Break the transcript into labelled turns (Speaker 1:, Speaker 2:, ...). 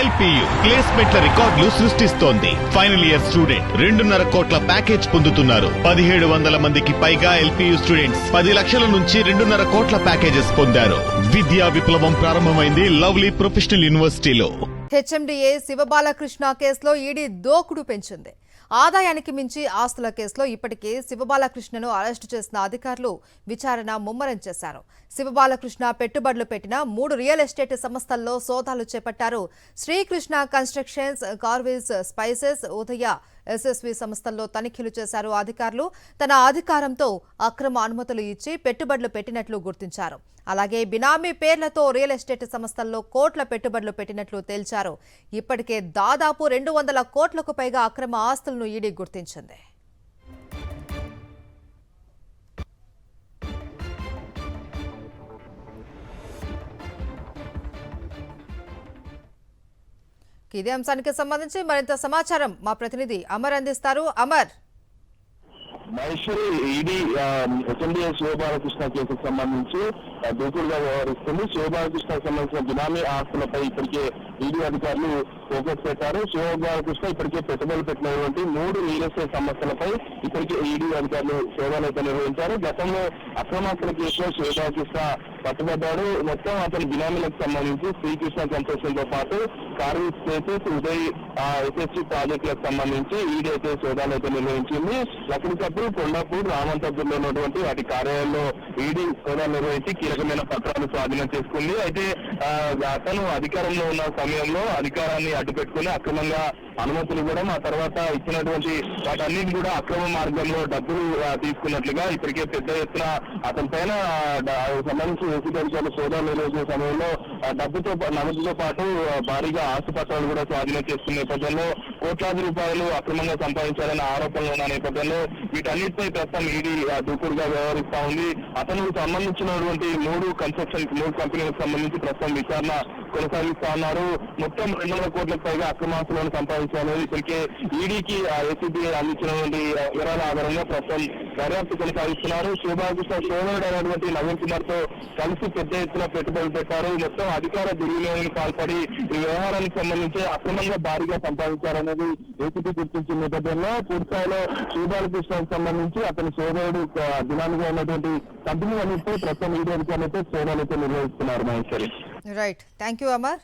Speaker 1: LPU ప్లేస్మెంట్ల రికార్డులు సృష్టిస్తోంది. Final year student 2.5 కోట్ల ప్యాకేజ్ పొందుతున్నారు. 1700 మందికి పైగా ఎల్పియు స్టూడెంట్స్ 10 లక్షల నుంచి 2.5 కోట్ల ప్యాకేజెస్ పొందారు. విద్యా విప్లవం ప్రారంభమైంది లవ్లీ ప్రొఫెషనల్ యూనివర్సిటీలో.
Speaker 2: హెచ్ఎండిఏ శివబాలకృష్ణ కేసులో ఈడీ దోకుడు పెంచింది. ఆదాయానికి మించి ఆస్తుల కేసులో ఇప్పటికే శివబాలకృష్ణను అరెస్టు చేసిన అధికారులు విచారణ ముమ్మరం చేశారు. శివబాలకృష్ణ పెట్టుబడులు పెట్టిన 3 రియల్ ఎస్టేట్ సంస్థల్లో సోదాలు చేపట్టారు. శ్రీకృష్ణ కన్స్ట్రక్షన్స్, కార్విల్స్ స్పైసెస్, ఉదయ ఎస్ఎస్వి సంస్థల్లో తనిఖీలు చేశారు అధికారులు. తన అధికారంతో అక్రమ అనుమతులు ఇచ్చి పెట్టుబడులు పెట్టినట్లు గుర్తించారు. అలాగే బినామీ పేర్లతో రియల్ ఎస్టేట్ సంస్థల్లో కోట్ల పెట్టుబడులు పెట్టినట్లు తేల్చారు. ఇప్పటికే దాదాపు 200 కోట్లకు పైగా అక్రమ ఆస్తులను ఈడీ గుర్తించింది. ఇదే అంశానికి సంబంధించి మరింత సమాచారం మా ప్రతినిధి అమర్ అందిస్తారు. అమర్,
Speaker 3: మహేశ్వరి, ఈడీ హెచ్ఎండిఏ శివబాలకృష్ణ కేసుకు సంబంధించి దూకుడుగా వ్యవహరిస్తుంది. శివబాలకృష్ణకు సంబంధించిన బినామీ ఆస్తులపై ఇప్పటికే ఈడీ అధికారులు ఫోకస్ పెట్టారు. శివబాలకృష్ణ ఇప్పటికే పెట్టుబడులు పెట్టినటువంటి 3 రియల్ ఎస్టేట్ సంస్థలపై ఇప్పటికే ఈడీ అధికారులు సోదాలు అయితే నిర్వహించారు. గతంలో అక్రమాస్తుల కేసులో శివబాలకృష్ణ పట్టుబడ్డాడు. మొత్తం అతని బినామీలకు సంబంధించి శ్రీకృష్ణ కన్స్ట్రక్షన్ తో పాటు కార్వి స్పేసెస్, ఉదయ్ ఎస్ఎస్సి ప్రాజెక్టులకు సంబంధించి ఈడీ అయితే సోదాలు అయితే నిర్వహించింది. లక్నీకపూర్, కొండాపూర్, రామంతపూర్లో ఉన్నటువంటి వాటి కార్యాలయంలో ఈడీ సోదాలు నిర్వహించి కీలకమైన పత్రాలు స్వాధీనం చేసుకుంది. అయితే అతను అధికారంలో ఉన్న సమయంలో అధికారాన్ని అడ్డుపెట్టుకుని అక్రమంగా అనుమతులు ఇవ్వడం, ఆ తర్వాత ఇచ్చినటువంటి వాటన్నిటి కూడా అక్రమ మార్గంలో డబ్బులు తీసుకున్నట్లుగా ఇప్పటికే పెద్ద ఎత్తున అతని పైన సంబంధించి ఏసీపీ సోదాలు నిర్వహించిన సమయంలో నగదుతో పాటు భారీగా ఆస్తుపత్రాలు కూడా స్వాధీనం చేసుకున్న నేపథ్యంలో కోట్లాది రూపాయలు అక్రమంగా సంపాదించాలనే ఆరోపణలు ఉన్న నేపథ్యంలో వీటన్నిటిపై ప్రస్తుతం ఈడీ దూకుడుగా వ్యవహరిస్తా ఉంది. అతనికి సంబంధించినటువంటి 3 కంపెనీలకు సంబంధించి ప్రస్తుతం విచారణ కొనసాగిస్తా ఉన్నారు. మొత్తం 200 కోట్లకు పైగా అక్రమాస్తులను సంపాదించాలని ఇప్పటికే ఈడీకి ఏసీబీ అందించినటువంటి వివరాల ఆధారంగా ప్రస్తుతం దర్యాప్తు కొనసాగిస్తున్నారు. శివబాలకృష్ణ సోదరుడు అయినటువంటి నవీన్ కుమార్ తో కలిసి పెద్ద ఎత్తున పెట్టుబడులు పెట్టారు. మొత్తం అధికార దుర్వినియోగానికి పాల్పడి ఈ వ్యవహారానికి సంబంధించి అక్రమంగా భారీగా సంపాదించారనేది ఏసీబీ గుర్తించిన నేపథ్యంలో పూర్తిస్థాయిలో శివబాలకృష్ణకు సంబంధించి అతని సోదరుడు బినామీగా ఉన్నటువంటి కంపెనీ అన్నింటిపై ప్రస్తుతం ఈడీ అధికారులతో సోదాలు అయితే నిర్వహిస్తున్నారు. Maheshwari,
Speaker 2: right, thank you Amar.